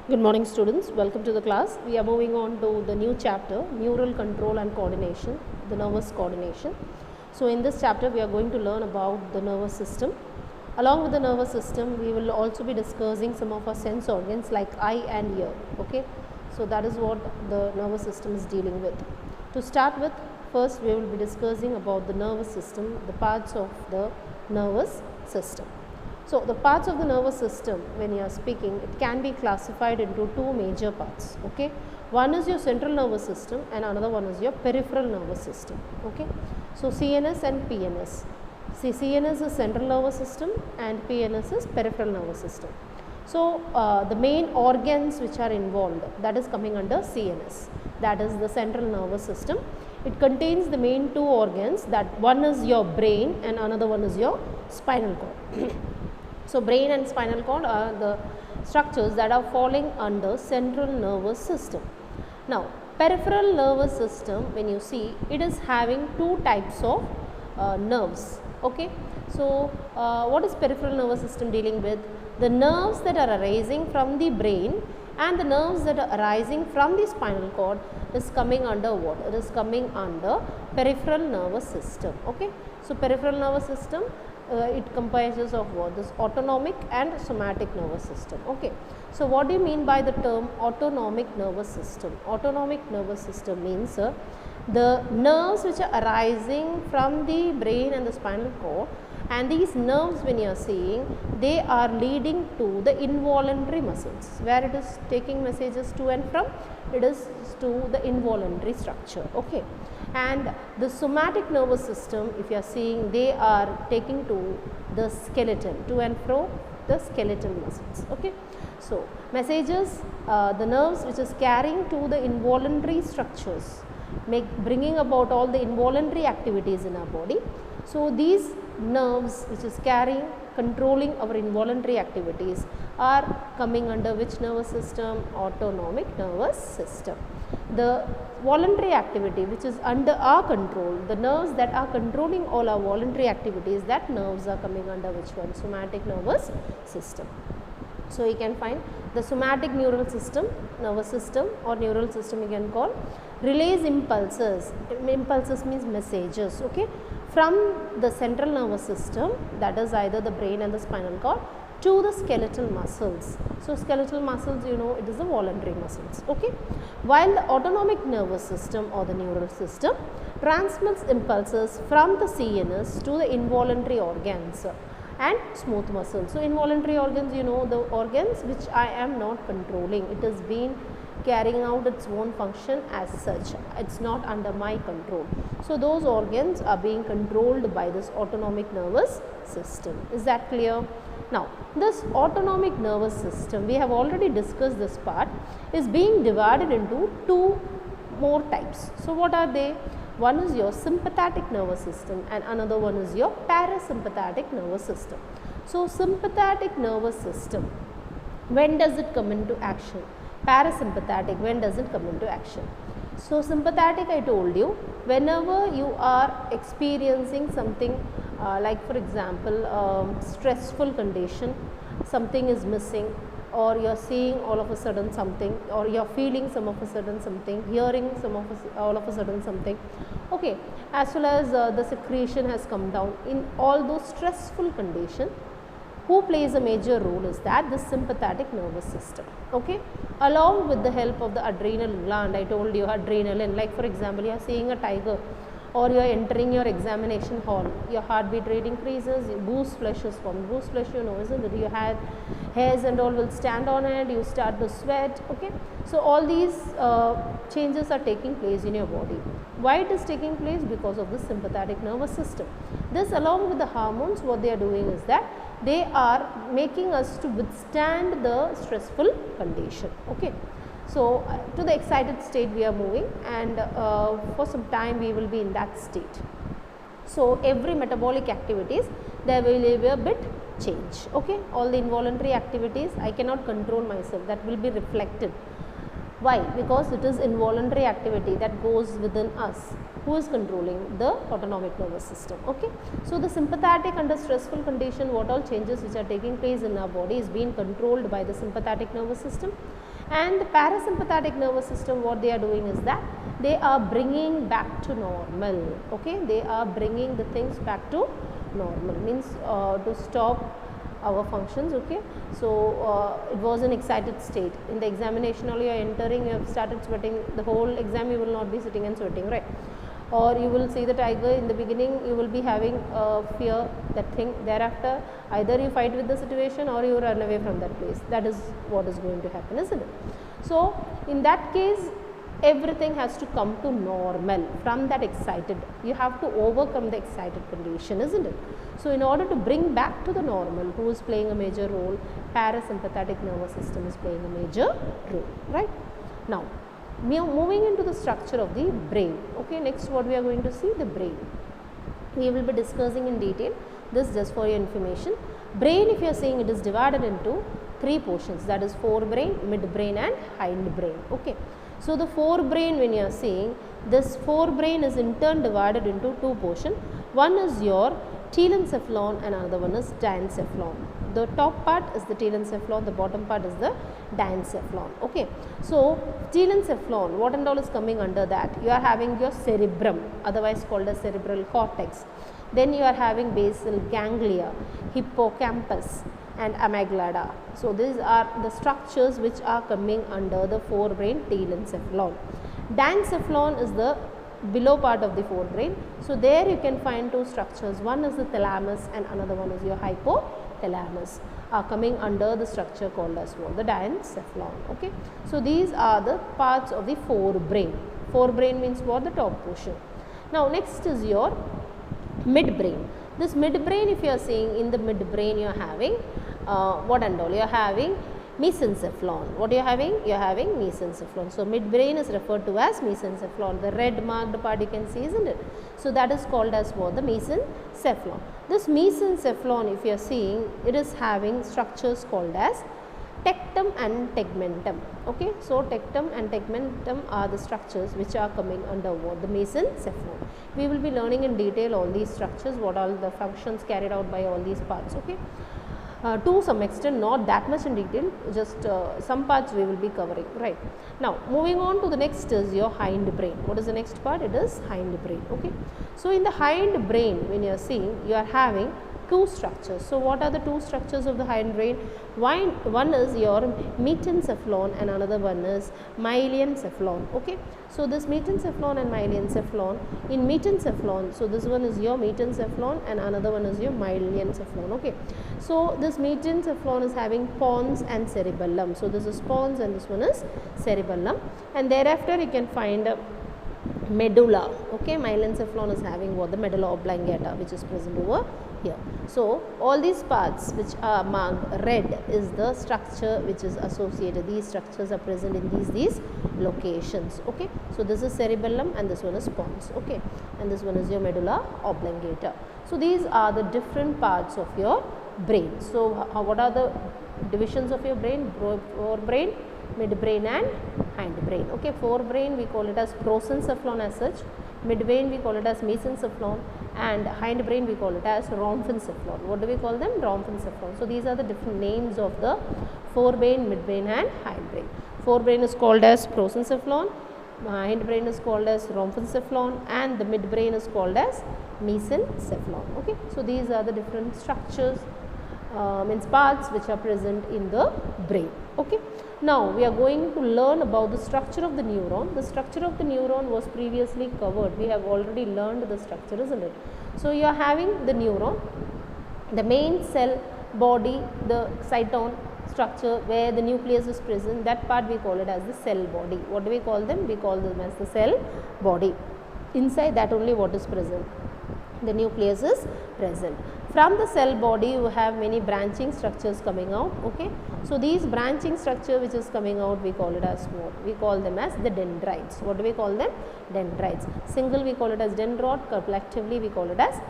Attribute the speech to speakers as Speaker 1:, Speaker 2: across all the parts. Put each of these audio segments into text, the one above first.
Speaker 1: Good morning students, welcome to the class. We are moving on to the new chapter, neural control and coordination, the nervous coordination. So in this chapter we are going to learn about the nervous system. Along with the nervous system we will also be discussing some of our sense organs like eye and ear. Okay, so that is what the nervous system is dealing with. To start with, first we will be discussing about the nervous system, the parts of the nervous system. So, the parts of the nervous system, when you are speaking, it can be classified into two major parts. Okay, one is your central nervous system and another one is your peripheral nervous system. Okay, so CNS and PNS. See, CNS is central nervous system and PNS is peripheral nervous system. So, the main organs which are involved, that is coming under CNS, that is the central nervous system. It contains the main two organs, that one is your brain and another one is your spinal cord. So, brain and spinal cord are the structures that are falling under central nervous system. Now, peripheral nervous system, when you see, it is having two types of nerves. Okay. So, what is peripheral nervous system dealing with? The nerves that are arising from the brain and the nerves that are arising from the spinal cord is coming under what? It is coming under peripheral nervous system. Okay. So, peripheral nervous system, it comprises of what? This autonomic and somatic nervous system. Okay. So, what do you mean by the term autonomic nervous system? Autonomic nervous system means the nerves which are arising from the brain and the spinal cord, and these nerves, when you are seeing, they are leading to the involuntary muscles, where it is taking messages to and from, it is to the involuntary structure. Okay. And the somatic nervous system, if you are seeing, they are taking to the skeleton, to and fro the skeletal muscles. Okay. So, messages, the nerves which is carrying to the involuntary structures, bringing about all the involuntary activities in our body. So, these nerves which is carrying, controlling our involuntary activities are coming under which nervous system? Autonomic nervous system. The voluntary activity which is under our control, the nerves that are controlling all our voluntary activities, that nerves are coming under which one? Somatic nervous system. So, you can find the somatic neural system, nervous system or neural system you can call, relays impulses. Impulses means messages, okay, from the central nervous system, that is either the brain and the spinal cord, to the skeletal muscles. So, skeletal muscles, you know, it is the voluntary muscles. Okay. While the autonomic nervous system or the neural system transmits impulses from the CNS to the involuntary organs and smooth muscles. So, involuntary organs, you know, the organs which I am not controlling, it has been carrying out its own function as such, it is not under my control. So, those organs are being controlled by this autonomic nervous system. Is that clear? Now, this autonomic nervous system, we have already discussed this part, is being divided into two more types. So, what are they? One is your sympathetic nervous system and another one is your parasympathetic nervous system. So, sympathetic nervous system, when does it come into action? Parasympathetic, when does it come into action? So, sympathetic, I told you, whenever you are experiencing something like for example, stressful condition, something is missing, or you are seeing all of a sudden something, or you are feeling some of a sudden something, hearing all of a sudden something, okay, as well as the secretion has come down. In all those stressful conditions, who plays a major role is that the sympathetic nervous system, okay, along with the help of the adrenal gland. I told you adrenaline, like for example, you are seeing a tiger or you are entering your examination hall, your heartbeat rate increases, goose flesh is formed. Goose flesh, you know, isn't it? You have hairs and all will stand on it, you start to sweat, okay. So, all these changes are taking place in your body. Why it is taking place? Because of the sympathetic nervous system. This, along with the hormones, what they are doing is that they are making us to withstand the stressful condition, okay. So, to the excited state we are moving, and for some time we will be in that state. So, every metabolic activities, there will be a bit change, okay. All the involuntary activities I cannot control myself, that will be reflected. Why? Because it is involuntary activity that goes within us. Who is controlling? The autonomic nervous system, okay. So, the sympathetic under stressful condition, what all changes which are taking place in our body is being controlled by the sympathetic nervous system, And the parasympathetic nervous system, what they are doing is that they are bringing back to normal, okay, they are bringing the things back to normal, means to stop our functions, okay. So it was an excited state. In the examination only you are entering, you have started sweating, the whole exam you will not be sitting and sweating, right? Or you will see the tiger in the beginning, you will be having fear, that thing, thereafter either you fight with the situation or you run away from that place. That is what is going to happen, isn't it? So in that case, everything has to come to normal from that excited. You have to overcome the excited condition, isn't it? So in order to bring back to the normal, who is playing a major role? Parasympathetic nervous system is playing a major role, right? Now, moving into the structure of the brain. Okay, next what we are going to see, the brain. We will be discussing in detail this just for your information. Brain, if you are saying, it is divided into 3 portions, that is forebrain, midbrain and hindbrain. Okay. So the forebrain, when you are seeing, this forebrain is in turn divided into 2 portions. One is your telencephalon and another one is diencephalon. The top part is the telencephalon, the bottom part is the diencephalon. Okay. So telencephalon, what and all is coming under that? You are having your cerebrum, otherwise called as cerebral cortex. Then you are having basal ganglia, hippocampus and amygdala. So these are the structures which are coming under the forebrain telencephalon. Diencephalon is the below part of the forebrain. So there you can find 2 structures. One is the thalamus and another one is your hypothalamus, are coming under the structure called as what? The diencephalon. Okay. So these are the parts of the forebrain. Forebrain means what? The top portion. Now next is your midbrain. This midbrain, if you are saying, in the midbrain you are having what and all? You are having mesencephalon. What you are having? You are having mesencephalon. So midbrain is referred to as mesencephalon. The red marked part you can see, isn't it? So that is called as what? The mesencephalon. This mesencephalon, if you are seeing, it is having structures called as tectum and tegmentum. Okay. So tectum and tegmentum are the structures which are coming under what? The mesencephalon. We will be learning in detail all these structures, what all the functions carried out by all these parts. Okay. To some extent, not that much in detail, just some parts we will be covering, right. Now moving on to the next is your hind brain. What is the next part? It is hind brain. Okay. So in the hind brain, when you are seeing, you are having 2 structures. So what are the 2 structures of the hind brain? One is your metencephalon and another one is myelencephalon. Okay. So this metencephalon and myelencephalon, in metencephalon, so this one is your metencephalon and another one is your myelencephalon. Okay. So this metencephalon is having pons and cerebellum. So this is pons and this one is cerebellum, and thereafter you can find medulla. Okay. Myelencephalon is having what? The medulla oblongata, which is present over here. So all these parts which are marked red is the structure which is associated. These structures are present in these locations. Okay. So this is cerebellum and this one is pons. Okay. And this one is your medulla oblongata. So these are the different parts of your brain. So what are the divisions of your brain? Forebrain, midbrain and hindbrain. Okay. Forebrain we call it as prosencephalon as such. Midbrain we call it as mesencephalon, and hindbrain we call it as rhombencephalon. What do we call them? Rhombencephalon. So these are the different names of the forebrain, midbrain and hindbrain. Forebrain is called as prosencephalon, hindbrain is called as rhombencephalon, and the midbrain is called as mesencephalon. Okay. So these are the different structures, means parts which are present in the brain. Okay. Now we are going to learn about the structure of the neuron. The structure of the neuron was previously covered. We have already learned the structure, isn't it? So you are having the neuron, the main cell body, the cytone structure where the nucleus is present. That part we call it as the cell body. What do we call them? We call them as the cell body. Inside that only what is present? The nucleus is present. From the cell body you have many branching structures coming out. Okay. So these branching structure which is coming out, we call it as what? We call them as the dendrites. What do we call them? Dendrites. Single we call it as dendrot, collectively we call it as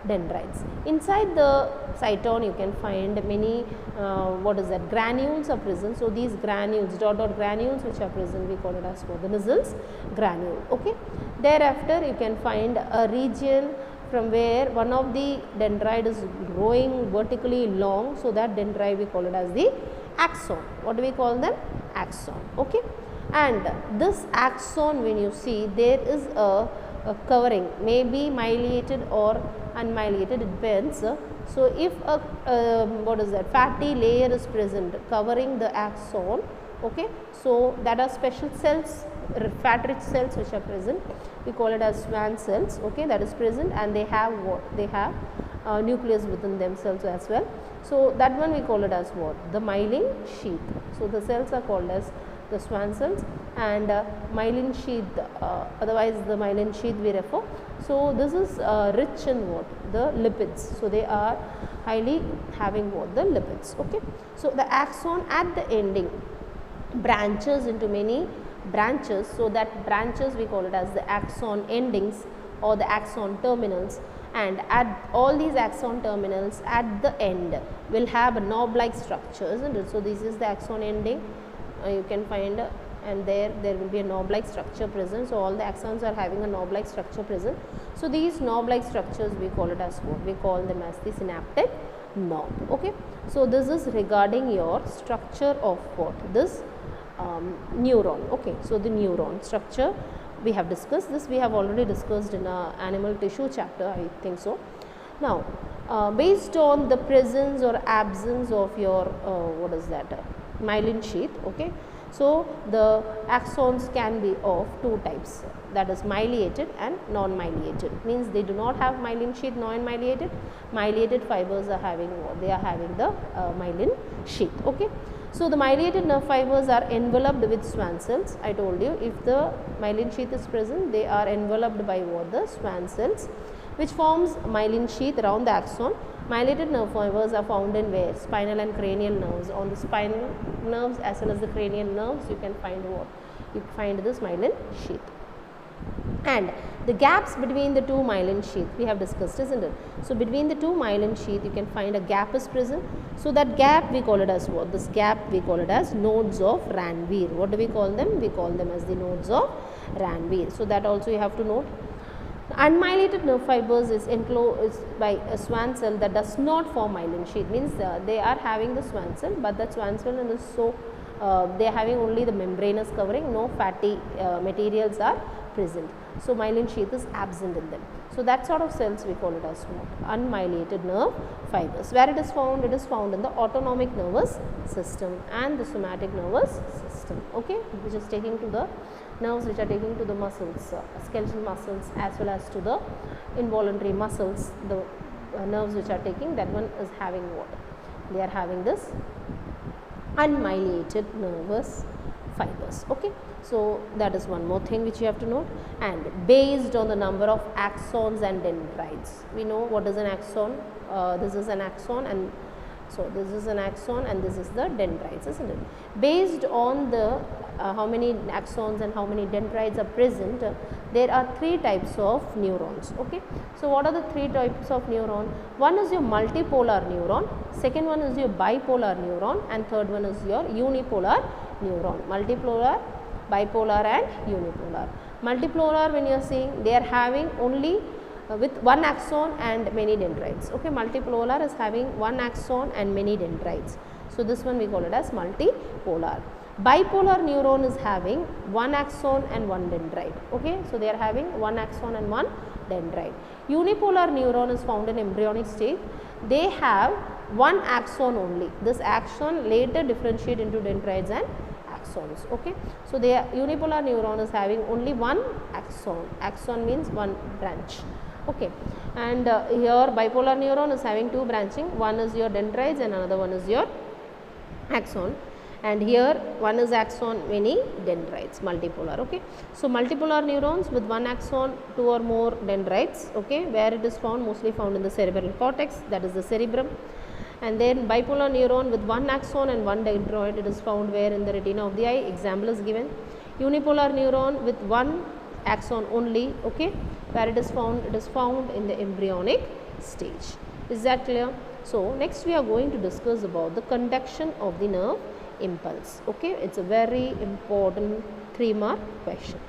Speaker 1: dendrites. Inside the cytone you can find many granules are present. So these granules, dot granules which are present, we call it as what? The Nissls granule. Okay. Thereafter you can find a region from where one of the dendrite is growing vertically long, so that dendrite we call it as the axon. What do we call them? axon. Okay, and this axon, when you see, there is a covering, may be myelinated or unmyelinated, it depends. So if a what is that, fatty layer is present covering the axon, okay, so that are special cells, fat rich cells which are present, we call it as Schwann cells, okay, that is present, and they have what, they have nucleus within themselves as well. So that one we call it as what, the myelin sheath. So the cells are called as the Schwann cells, and myelin sheath, otherwise the myelin sheath we refer. So this is rich in what, the lipids. So they are highly having what, the lipids. Okay, so the axon at the ending branches into many branches, so that branches we call it as the axon endings or the axon terminals, and at all these axon terminals at the end will have a knob-like structure, isn't it? So this is the axon ending, you can find, and there will be a knob-like structure present. So all the axons are having a knob-like structure present. So these knob-like structures we call it as what, we call them as the synaptic knob. Okay, so this is regarding your structure of what, this neuron. Okay, so the neuron structure we have discussed. This we have already discussed in our animal tissue chapter, I think so. Now based on the presence or absence of your what is that, myelin sheath, okay, so the axons can be of two types, that is myelinated and non-myelinated, means they do not have myelin sheath. Non-myelinated, myelinated fibers are having what, they are having the myelin sheath. Okay, so the myelinated nerve fibers are enveloped with Schwann cells. I told you, if the myelin sheath is present, they are enveloped by what, the Schwann cells, which forms myelin sheath around the axon. Myelinated nerve fibers are found in where, spinal and cranial nerves. On the spinal nerves as well as the cranial nerves, you can find what, you find this myelin sheath. And the gaps between the two myelin sheath we have discussed, isn't it? So between the two myelin sheath you can find a gap is present. So that gap we call it as what, this gap we call it as nodes of Ranvier. What do we call them? We call them as the nodes of Ranvier. So that also you have to note. Unmyelinated nerve fibers is enclosed by a Schwann cell that does not form myelin sheath, means they are having the Schwann cell, but the Schwann cell is so they are having only the membranous covering, no fatty materials are present. So myelin sheath is absent in them. So that sort of cells we call it as what, unmyelinated nerve fibers. Where it is found? It is found in the autonomic nervous system and the somatic nervous system. Okay, which is taking to the nerves which are taking to the muscles, skeletal muscles as well as to the involuntary muscles. The nerves which are taking, that one is having what? They are having this unmyelinated nervous fibers. Okay, so that is one more thing which you have to note. And based on the number of axons and dendrites, we know what is an axon. This is an axon, and so this is an axon and this is the dendrites, isn't it? Based on the how many axons and how many dendrites are present, there are three types of neurons. Okay, so what are the three types of neuron? One is your multipolar neuron, second one is your bipolar neuron, and third one is your unipolar neuron. Multipolar, bipolar and unipolar. Multipolar, when you are seeing, they are having only with one axon and many dendrites. Okay, multipolar is having one axon and many dendrites. So this one we call it as multipolar. Bipolar neuron is having one axon and one dendrite. Okay, so they are having one axon and one dendrite. Unipolar neuron is found in embryonic state. They have one axon only. This axon later differentiate into dendrites and axons. Okay, so the unipolar neuron is having only one axon. Axon means one branch. Okay, and here bipolar neuron is having two branching. One is your dendrites and another one is your axon. And here one is axon, many dendrites, multipolar. Okay, so multipolar neurons with one axon, two or more dendrites. Okay, where it is found? Mostly found in the cerebral cortex, that is the cerebrum. And then bipolar neuron with one axon and one dendrite, it is found where? In the retina of the eye. Example is given. Unipolar neuron with one axon only. Okay, where it is found? It is found in the embryonic stage. Is that clear? So next we are going to discuss about the conduction of the nerve impulse. Okay, it's a very important 3-mark question.